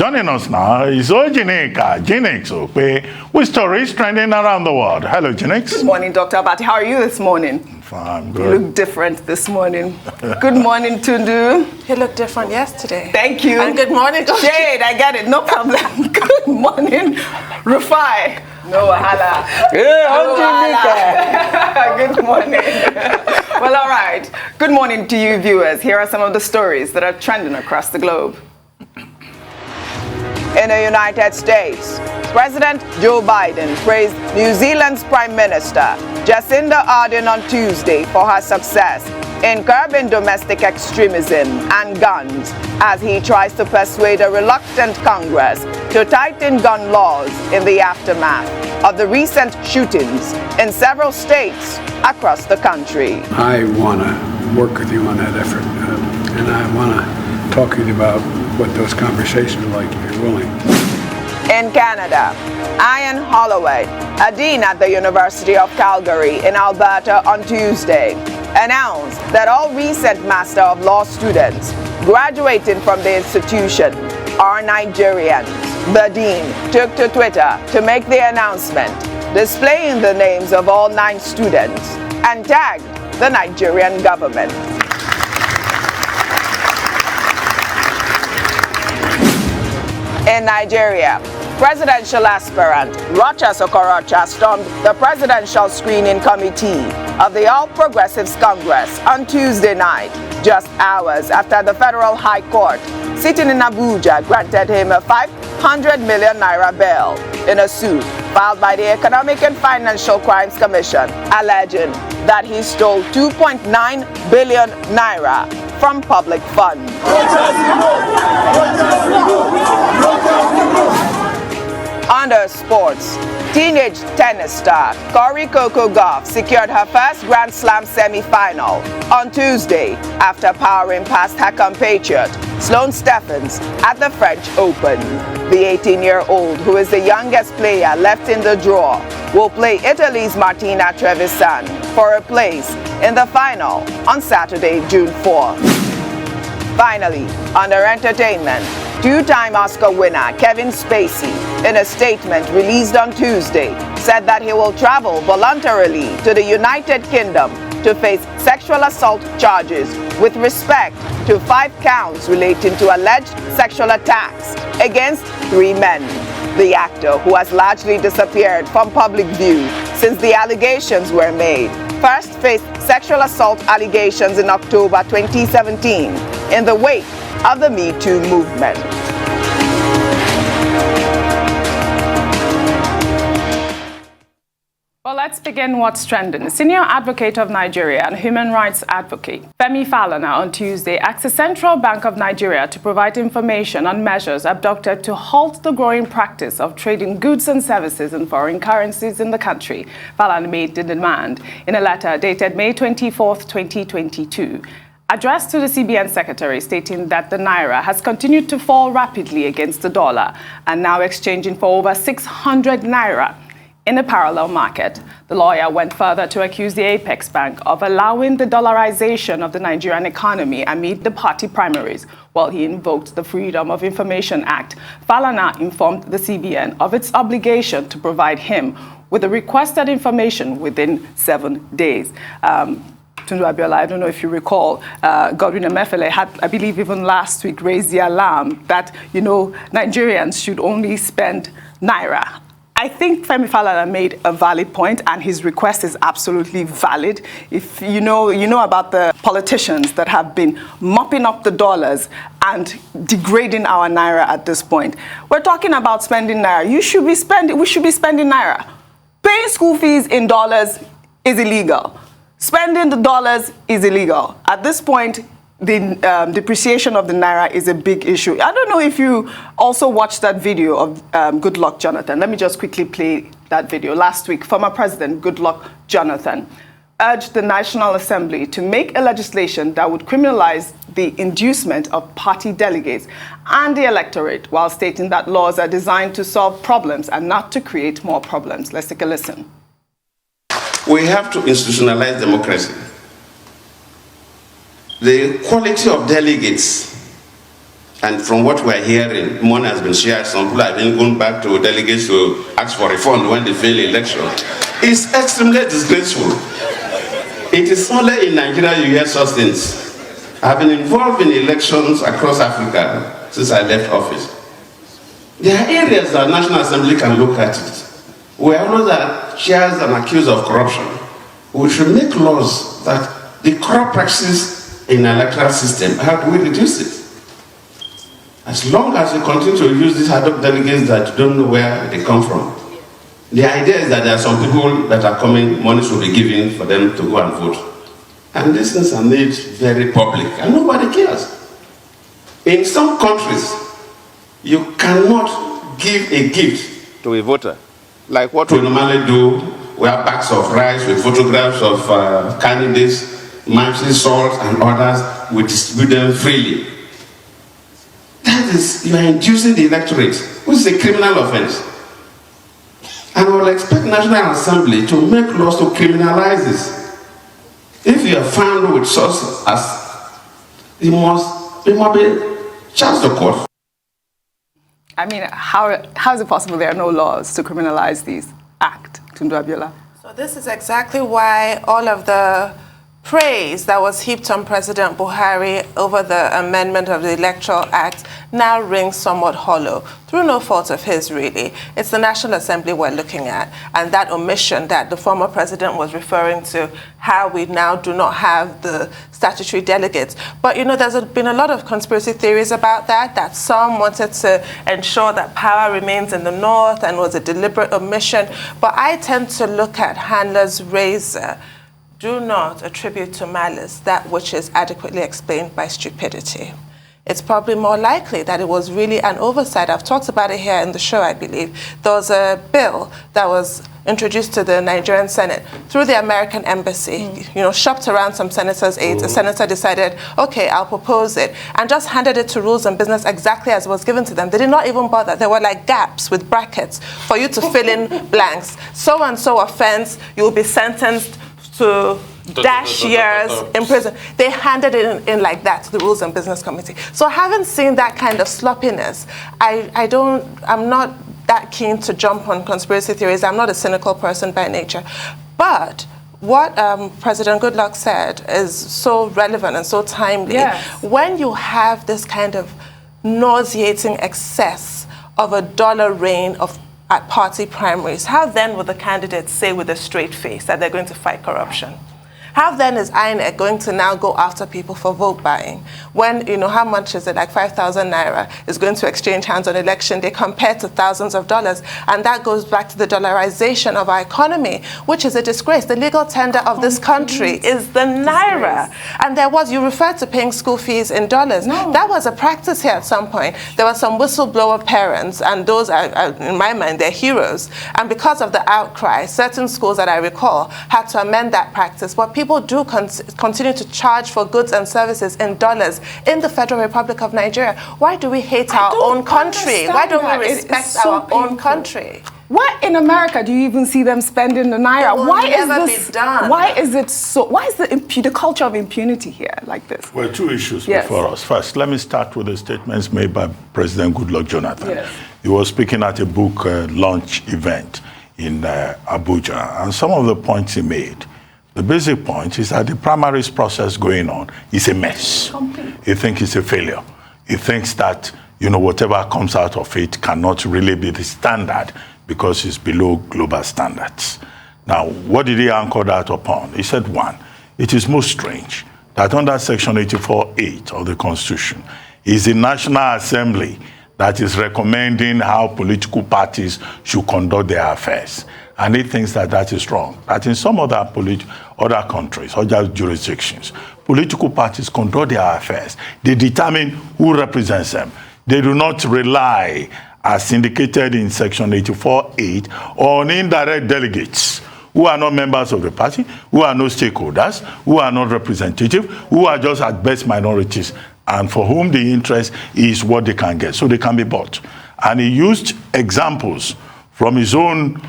Joining us now is OjyOkpe with stories trending around the world. Hello, Jinx. Good morning, Dr. Abati. How are you this morning? Fine, good. You look different this morning. Good morning, Tundu. You looked different yesterday. Thank you. And good morning, Dr. Jade, I get it. No problem. Good morning, Rufai. No wahala. Good morning. Well, all right. Good morning to you, viewers. Here are some of the stories that are trending across the globe. In the United States, President Joe Biden praised New Zealand's Prime Minister Jacinda Ardern on Tuesday for her success in curbing domestic extremism and guns as he tries to persuade a reluctant Congress to tighten gun laws in the aftermath of the recent shootings in several states across the country. I want to work with you on that effort, and I want to talk to you about what those conversations are like, if you're willing. In Canada, Ian Holloway, a dean at the University of Calgary in Alberta on Tuesday, announced that all recent Master of Law students graduating from the institution are Nigerians. The dean took to Twitter to make the announcement, displaying the names of all 9 students and tagged the Nigerian government. In Nigeria, presidential aspirant Rochas Okorocha stormed the presidential screening committee of the All Progressives Congress on Tuesday night, just hours after the Federal High Court, sitting in Abuja, granted him a 500 million naira bail in a suit filed by the Economic and Financial Crimes Commission, alleging that he stole 2.9 billion naira from public funds. Under sports, teenage tennis star Cory Coco Gauff secured her first Grand Slam semi-final on Tuesday after powering past her compatriot Sloane Stephens at the French Open. The 18-year-old, who is the youngest player left in the draw, will play Italy's Martina Trevisan for a place in the final on Saturday, June 4. Finally, under entertainment, 2-time Oscar winner Kevin Spacey, in a statement released on Tuesday, said that he will travel voluntarily to the United Kingdom to face sexual assault charges with respect to 5 counts relating to alleged sexual attacks against 3 men. The actor, who has largely disappeared from public view since the allegations were made, first faced sexual assault allegations in October 2017 in the wake of the Me Too movement. Well, let's begin what's trending. Senior advocate of Nigeria and human rights advocate Femi Falana on Tuesday asked the Central Bank of Nigeria to provide information on measures adopted to halt the growing practice of trading goods and services in foreign currencies in the country. Falana made the demand in a letter dated May 24, 2022. Addressed to the CBN secretary, stating that the naira has continued to fall rapidly against the dollar and now exchanging for over 600 naira in a parallel market. The lawyer went further to accuse the Apex Bank of allowing the dollarization of the Nigerian economy amid the party primaries, while he invoked the Freedom of Information Act. Falana informed the CBN of its obligation to provide him with the requested information within 7 days. Tundu Abiola, I don't know if you recall, Godwin Emefiele had, I believe even last week, raised the alarm that, Nigerians should only spend naira. I think Femi Falana made a valid point, and his request is absolutely valid. If you know about the politicians that have been mopping up the dollars and degrading our naira at this point. We're talking about spending naira. We should be spending naira. Paying school fees in dollars is illegal. Spending the dollars is illegal. At this point, the depreciation of the naira is a big issue. I don't know if you also watched that video of Goodluck Jonathan. Let me just quickly play that video. Last week, former President Goodluck Jonathan urged the National Assembly to make a legislation that would criminalize the inducement of party delegates and the electorate, while stating that laws are designed to solve problems and not to create more problems. Let's take a listen. We have to institutionalize democracy. The quality of delegates And from what we're hearing, money has been shared. Some people have been going back to delegates to ask for refund when they fail election. It's extremely disgraceful. It is only in Nigeria you hear such things. I've been involved in elections across Africa since I left office. There are areas that National Assembly can look at it. We are those that shares and accused of corruption. We should make laws that the corrupt practices in the electoral system, how do we reduce it? As long as we continue to use these ad hoc delegates that don't know where they come from. The idea is that there are some people that are coming, money will be given for them to go and vote. And these things are made very public, and nobody cares. In some countries, you cannot give a gift to a voter, like what we normally do, where bags of rice with photographs of candidates, monthly salt and others, we distribute them freely. That is, you are inducing the electorate, which is a criminal offense. And we will expect National Assembly to make laws to criminalize this. If you are found with such as, you must be charged to court. I mean, how is it possible there are no laws to criminalize these acts, Tundu Abiola? So this is exactly why all of the praise that was heaped on President Buhari over the amendment of the Electoral Act now rings somewhat hollow, through no fault of his, really. It's the National Assembly we're looking at, and that omission that the former president was referring to, how we now do not have the statutory delegates. But, you know, there's been a lot of conspiracy theories about that some wanted to ensure that power remains in the north and was a deliberate omission. But I tend to look at Handler's razor. Do not attribute to malice that which is adequately explained by stupidity. It's probably more likely that it was really an oversight. I've talked about it here in the show, I believe. There was a bill that was introduced to the Nigerian Senate through the American Embassy, you know, shopped around some senators' aides. A senator decided, okay, I'll propose it, and just handed it to Rules and Business exactly as it was given to them. They did not even bother. There were like gaps with brackets for you to fill in blanks. So-and-so offense, you will be sentenced to dash years in prison. They handed it in like that to the Rules and Business Committee. So having seen that kind of sloppiness, I'm not that keen to jump on conspiracy theories. I'm not a cynical person by nature. But what President Goodluck said is so relevant and so timely. Yes. When you have this kind of nauseating excess of a dollar reign at party primaries, how then will the candidates say with a straight face that they're going to fight corruption? How then is INEC going to now go after people for vote buying? When, you know, how much is it, like 5,000 naira is going to exchange hands on election day compared to thousands of dollars? And that goes back to the dollarization of our economy, which is a disgrace. The legal tender of this country is the naira. And you referred to paying school fees in dollars. No. That was a practice here at some point. There were some whistleblower parents, and those are, in my mind, they're heroes. And because of the outcry, certain schools that I recall had to amend that practice. But people do continue to charge for goods and services in dollars in the Federal Republic of Nigeria. Why do we hate our own country? Why don't we respect our own country? Why in America do you even see them spending the naira? Why is this done? Why is it so? Why is the culture of impunity here like this? Well, two issues before us. First, let me start with the statements made by President Goodluck Jonathan. Yes. He was speaking at a book launch event in Abuja, and some of the points he made. The basic point is that the primaries process going on is a mess. He thinks it's a failure. He thinks that, you know, whatever comes out of it cannot really be the standard because it's below global standards. Now, what did he anchor that upon? He said, one, it is most strange that under Section 84(8) of the Constitution is the National Assembly that is recommending how political parties should conduct their affairs. And he thinks that that is wrong. That in some other countries, other jurisdictions, political parties conduct their affairs. They determine who represents them. They do not rely, as indicated in Section 84(8), on indirect delegates who are not members of the party, who are not stakeholders, who are not representative, who are just at best minorities, and for whom the interest is what they can get, so they can be bought. And he used examples from his own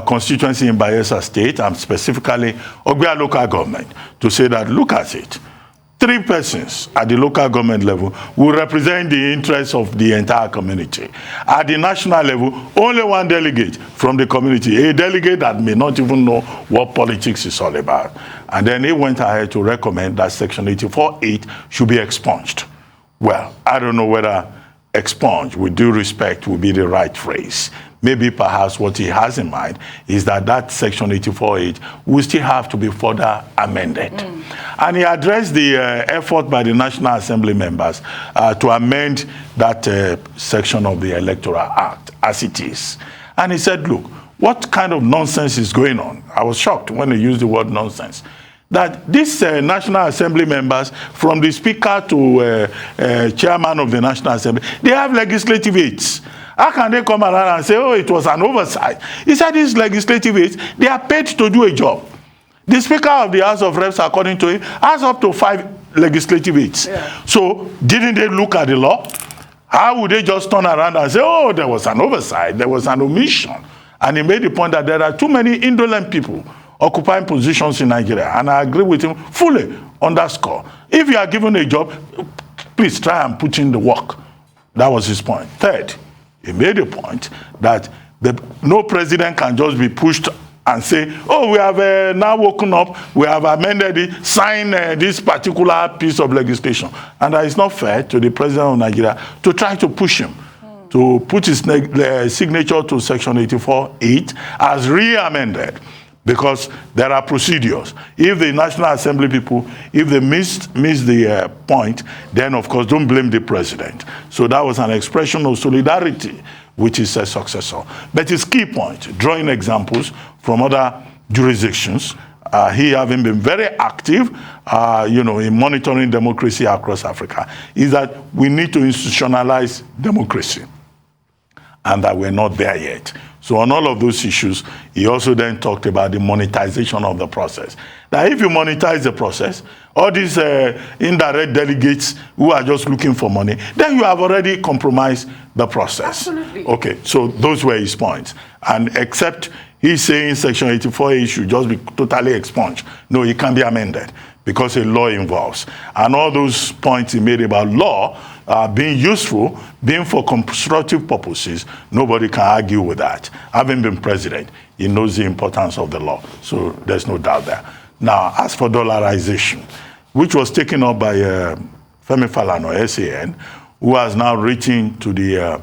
constituency in Bayelsa State, and specifically Ogbe local government, to say that, look at it. 3 persons at the local government level will represent the interests of the entire community. At the national level, only 1 delegate from the community, a delegate that may not even know what politics is all about. And then he went ahead to recommend that Section 84(8) should be expunged. Well, I don't know whether expunge, with due respect, would be the right phrase. Maybe perhaps what he has in mind is that that Section 84(8) will still have to be further amended. And he addressed the effort by the National Assembly members to amend that section of the Electoral Act as it is. And he said, look, what kind of nonsense is going on? I was shocked when he used the word nonsense. That these National Assembly members, from the Speaker to Chairman of the National Assembly, they have legislative aids. How can they come around and say, oh, it was an oversight? He said these legislative aids, they are paid to do a job. The Speaker of the House of Reps, according to him, has up to 5 legislative aids. Yeah. So didn't they look at the law? How would they just turn around and say, oh, there was an oversight, there was an omission? And he made the point that there are too many indolent people occupying positions in Nigeria. And I agree with him fully on that score. If you are given a job, please try and put in the work. That was his point. Third, he made a point that no president can just be pushed and say, oh, we have now woken up, we have amended it, sign this particular piece of legislation. And that is not fair to the president of Nigeria to try to push him to put his signature to Section 84(8) as re-amended. Because there are procedures. If the National Assembly people, if they miss the point, then of course don't blame the president. So that was an expression of solidarity, which is a successor. But his key point, drawing examples from other jurisdictions, he having been very active, in monitoring democracy across Africa, is that we need to institutionalize democracy, and that we're not there yet. So on all of those issues, he also then talked about the monetization of the process. Now, if you monetize the process, all these indirect delegates who are just looking for money, then you have already compromised the process. Absolutely. Okay, so those were his points. And except he's saying Section 84(8) should just be totally expunged. No, it can be amended because a law involves. And all those points he made about law being useful, being for constructive purposes, nobody can argue with that. Having been president, he knows the importance of the law. So there's no doubt there. Now, as for dollarization, which was taken up by Femi Falana, SAN, who has now written to the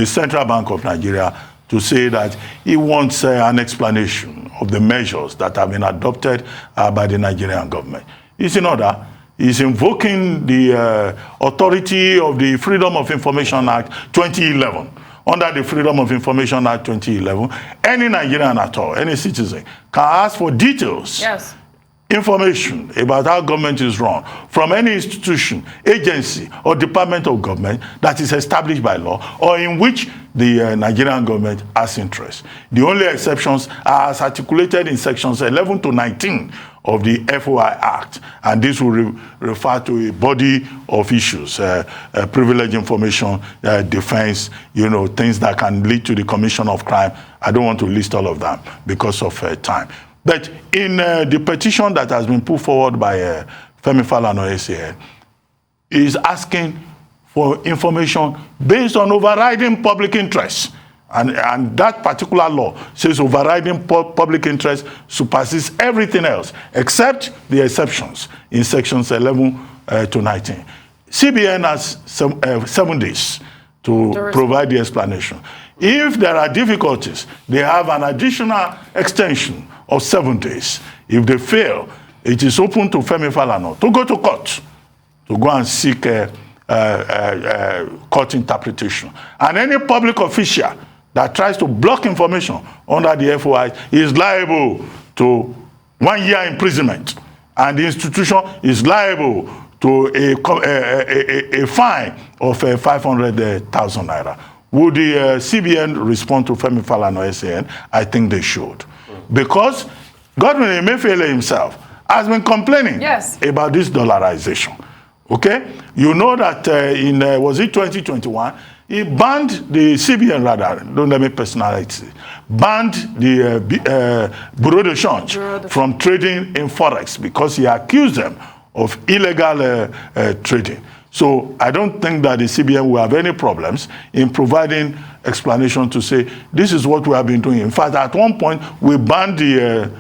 Central Bank of Nigeria to say that he wants an explanation of the measures that have been adopted by the Nigerian government. It's in order. He's invoking the authority of the Freedom of Information Act 2011. Under the Freedom of Information Act 2011, any Nigerian at all, any citizen, can ask for details, information about how government is run from any institution, agency, or department of government that is established by law or in which the Nigerian government has interest. The only exceptions are as articulated in sections 11 to 19 of the FOI Act, and this will refer to a body of issues, privileged information, defense, things that can lead to the commission of crime. I don't want to list all of them because of time. But in the petition that has been put forward by Femi Falana, SAN, is asking for information based on overriding public interest. And that particular law says overriding public interest supersedes everything else, except the exceptions in sections 11 to 19. CBN has 7 days to provide the explanation. If there are difficulties, they have an additional extension of 7 days. If they fail, it is open to Femi Falana to go to court, to go and seek court interpretation. And any public official that tries to block information under the FOI is liable to 1 year imprisonment, and the institution is liable to a fine of 500,000 naira. Would the CBN respond to Femi Falana, SAN? I think they should. Because Governor Emefiele himself has been complaining about this dollarization. Okay? You know that was it 2021? He banned the CBN, rather, don't let me personalize it, banned the Bureau de Change from trading in Forex because he accused them of illegal trading. So I don't think that the CBN will have any problems in providing explanation to say, this is what we have been doing. In fact, at one point, we banned the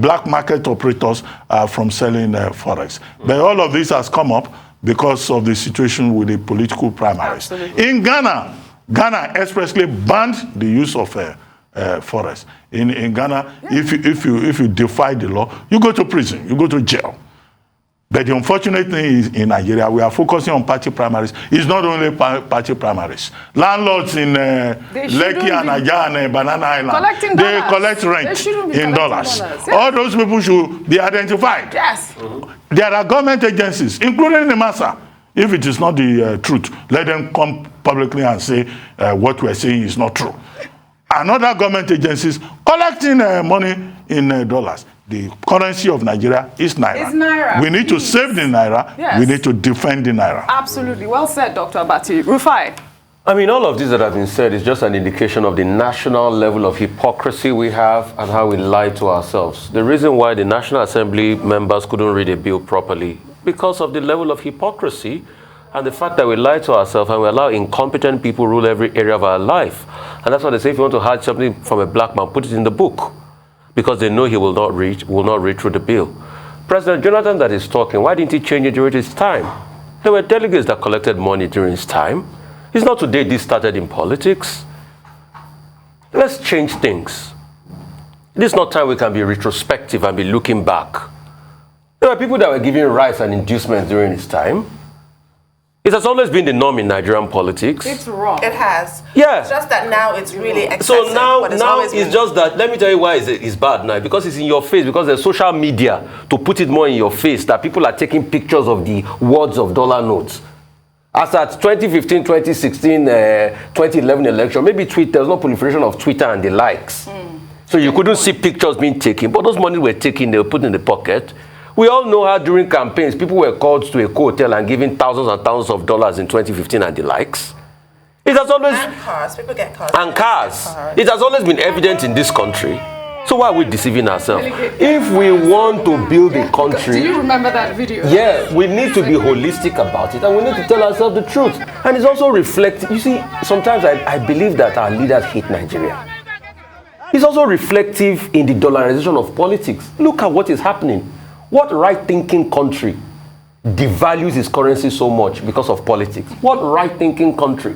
black market operators from selling forex. But all of this has come up because of the situation with the political primaries. Absolutely. In Ghana, Ghana expressly banned the use of forex. In Ghana, if you defy the law, you go to prison, you go to jail. But the unfortunate thing is in Nigeria, we are focusing on party primaries. It's not only party primaries. Landlords in Lekki and Aja and Banana Island, they collect rent in dollars. Yes. All those people should be identified. Yes. There are government agencies, including the MASA. If it is not the truth, let them come publicly and say what we're saying is not true. And other government agencies collecting money in dollars. The currency of Nigeria is Naira. It's Naira. We need to save the Naira. Yes. We need to defend the Naira. Absolutely. Well said, Dr. Abati. Rufai. I mean, all of this that have been said is just an indication of the national level of hypocrisy we have and how we lie to ourselves. The reason why the National Assembly members couldn't read a bill properly, because of the level of hypocrisy and the fact that we lie to ourselves and we allow incompetent people rule every area of our life. And that's why they say if you want to hide something from a black man, put it in the book, because they know he will not read through the bill. President Jonathan that is talking, why didn't he change it during his time? There were delegates that collected money during his time. It's not today this started in politics. Let's change things. This is not time we can be retrospective and be looking back. There were people that were giving rights and inducements during his time. It has always been the norm in Nigerian politics. It's wrong. It has. Yeah. It's just that now it's really excessive. So now it's just that, let me tell you why it's bad now. Because it's in your face, because there's social media to put it more in your face, that people are taking pictures of the words of dollar notes. As at 2015, 2016, 2011 election, maybe there was no proliferation of Twitter and the likes. So you couldn't see pictures being taken, but those money were taken, they were put in the pocket. We all know how during campaigns, people were called to a hotel and given thousands and thousands of dollars in 2015 and the likes. It has always... And cars. People get cars. And cars. It has always been evident in this country. So why are we deceiving ourselves? If we want to build a country... Do you remember that video? Yeah, we need to be holistic about it and we need to tell ourselves the truth. And it's also reflective. You see, sometimes I believe that our leaders hate Nigeria. It's also reflective in the dollarization of politics. Look at what is happening. What right-thinking country devalues its currency so much because of politics? What right-thinking country?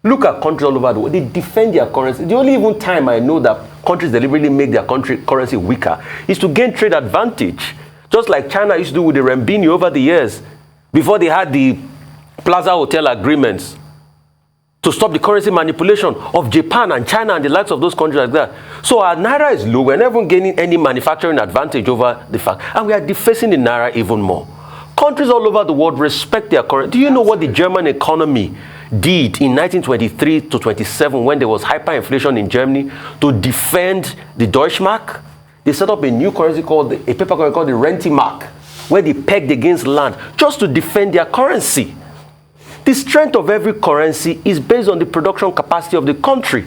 Look at countries all over the world. They defend their currency. The only even time I know that countries deliberately make their currency weaker is to gain trade advantage. Just like China used to do with the renminbi over the years, before they had the Plaza Hotel agreements to stop the currency manipulation of Japan and China and the likes of those countries like that. So our Naira is low. We're never gaining any manufacturing advantage over the fact. And we are defacing the Naira even more. Countries all over the world respect their currency. Do you know what the German economy did in 1923 to 27 when there was hyperinflation in Germany to defend the Deutschmark? They set up a new currency called, a paper currency called the Rentimark, where they pegged against land just to defend their currency. The strength of every currency is based on the production capacity of the country.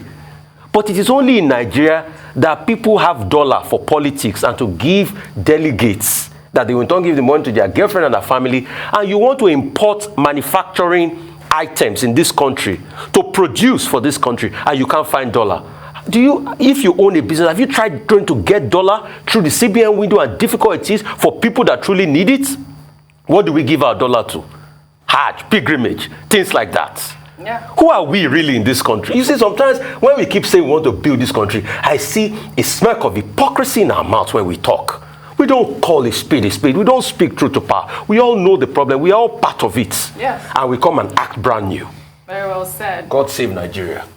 But it is only in Nigeria that people have dollar for politics and to give delegates, that they will not give the money to their girlfriend and their family, and you want to import manufacturing items in this country to produce for this country, and you can't find dollar. If you own a business, have you tried trying to get dollar through the CBN window and difficult it is for people that truly need it? What do we give our dollar to? Hajj, pilgrimage, things like that. Yeah. Who are we really in this country? You see, sometimes when we keep saying we want to build this country, I see a smirk of hypocrisy in our mouths when we talk. We don't call a spade a spade. We don't speak truth to power. We all know the problem. We are all part of it. Yes. And we come and act brand new. Very well said. God save Nigeria.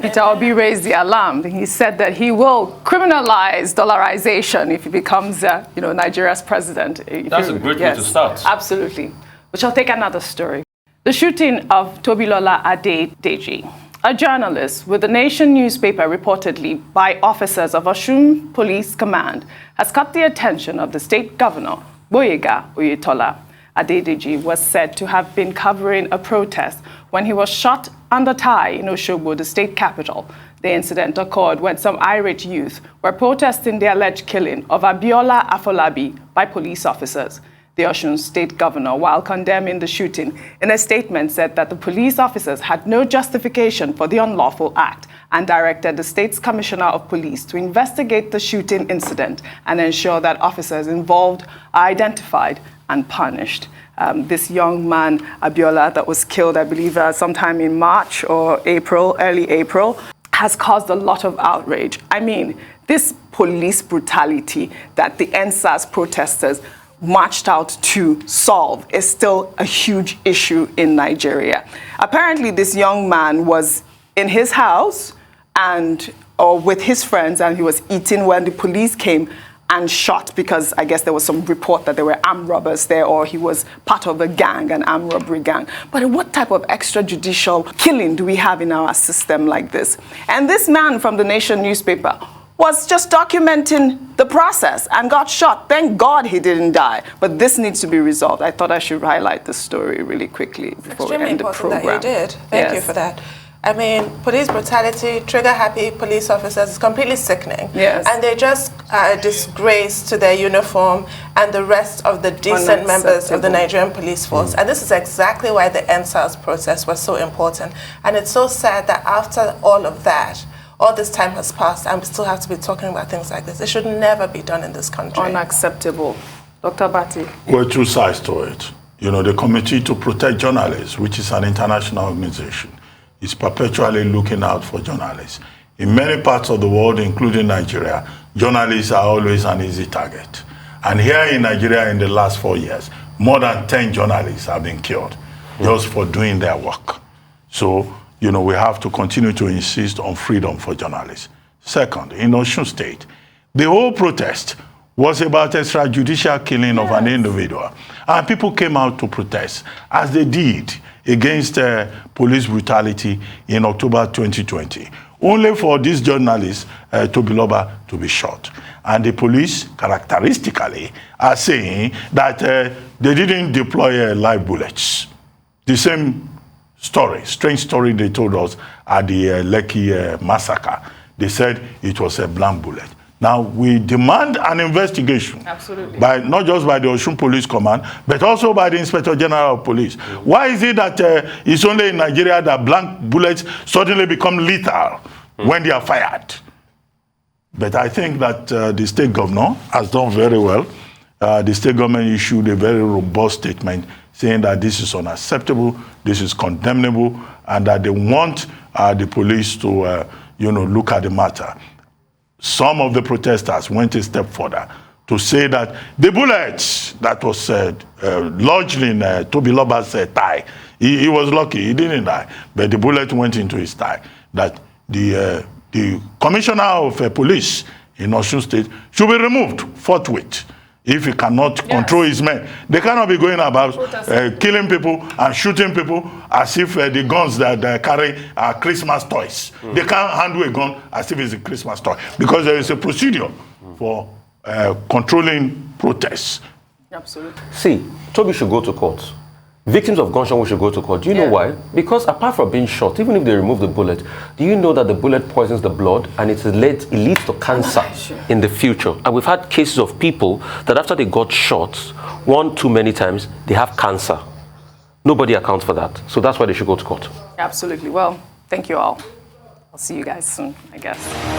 Peter Obi raised the alarm. He said that he will criminalize dollarization if he becomes, Nigeria's president. That's a great way to start. Absolutely. We shall take another story. The shooting of Tobiloba Adedeji, a journalist with the Nation newspaper reportedly by officers of Osun Police Command, has caught the attention of the state governor, Gboyega Oyetola. Adedeji was said to have been covering a protest when he was shot under tie in Osogbo, the state capital. The incident occurred when some irate youth were protesting the alleged killing of Abiola Afolabi by police officers. The Osun State Governor, while condemning the shooting, in a statement said that the police officers had no justification for the unlawful act and directed the state's Commissioner of Police to investigate the shooting incident and ensure that officers involved are identified and punished. This young man, Abiola, that was killed, I believe, sometime in March or April, early April, has caused a lot of outrage. I mean, this police brutality that the NSAS protesters marched out to solve is still a huge issue in Nigeria. Apparently, this young man was in his house or with his friends, and he was eating when the police came and shot, because I guess there was some report that there were armed robbers there, or he was part of a gang, an armed robbery gang. But what type of extrajudicial killing do we have in our system like this? And this man from the Nation newspaper was just documenting the process and got shot. Thank God he didn't die. But this needs to be resolved. I thought I should highlight this story really quickly before we end the program. Extremely important that you did. Thank you for that. I mean, police brutality, trigger-happy police officers is completely sickening. Yes. And they just are a disgrace to their uniform and the rest of the decent members of the Nigerian police force. And this is exactly why the NSAS process was so important. And it's so sad that after all of that, all this time has passed and we still have to be talking about things like this. It should never be done in this country. Unacceptable. Dr. Bati. Well, two sides to it. You know, the Committee to Protect Journalists, which is an international organization, is perpetually looking out for journalists. In many parts of the world, including Nigeria, journalists are always an easy target. And here in Nigeria, in the last 4 years, more than 10 journalists have been killed just for doing their work. So, you know, we have to continue to insist on freedom for journalists. Second, in Osun State, the whole protest was about extrajudicial killing of an individual. And people came out to protest, as they did against police brutality in October 2020, only for this journalist, Tobiloba, to be shot. And the police, characteristically, are saying that they didn't deploy live bullets. The same story, strange story they told us at the Lekki massacre. They said it was a blank bullet. Now, we demand an investigation. Absolutely. Not just by the Osun Police Command, but also by the Inspector General of Police. Why is it that it's only in Nigeria that blank bullets suddenly become lethal when they are fired? But I think that the state governor has done very well. The state government issued a very robust statement saying that this is unacceptable, this is condemnable, and that they want the police to look at the matter. Some of the protesters went a step further to say that the bullets that was lodged in Tobiloba's thigh, he was lucky, he didn't die, but the bullet went into his thigh, that the commissioner of police in Osun State should be removed forthwith if he cannot control his men. They cannot be going about killing people and shooting people as if the guns that they carry are Christmas toys. They can't handle a gun as if it's a Christmas toy, because there is a procedure for controlling protests. Absolutely. See, Toby should go to court. Victims of gunshot should go to court. Do you know why? Because apart from being shot, even if they remove the bullet, do you know that the bullet poisons the blood and it leads to cancer in the future? And we've had cases of people that after they got shot, one too many times, they have cancer. Nobody accounts for that. So that's why they should go to court. Absolutely. Well, thank you all. I'll see you guys soon, I guess.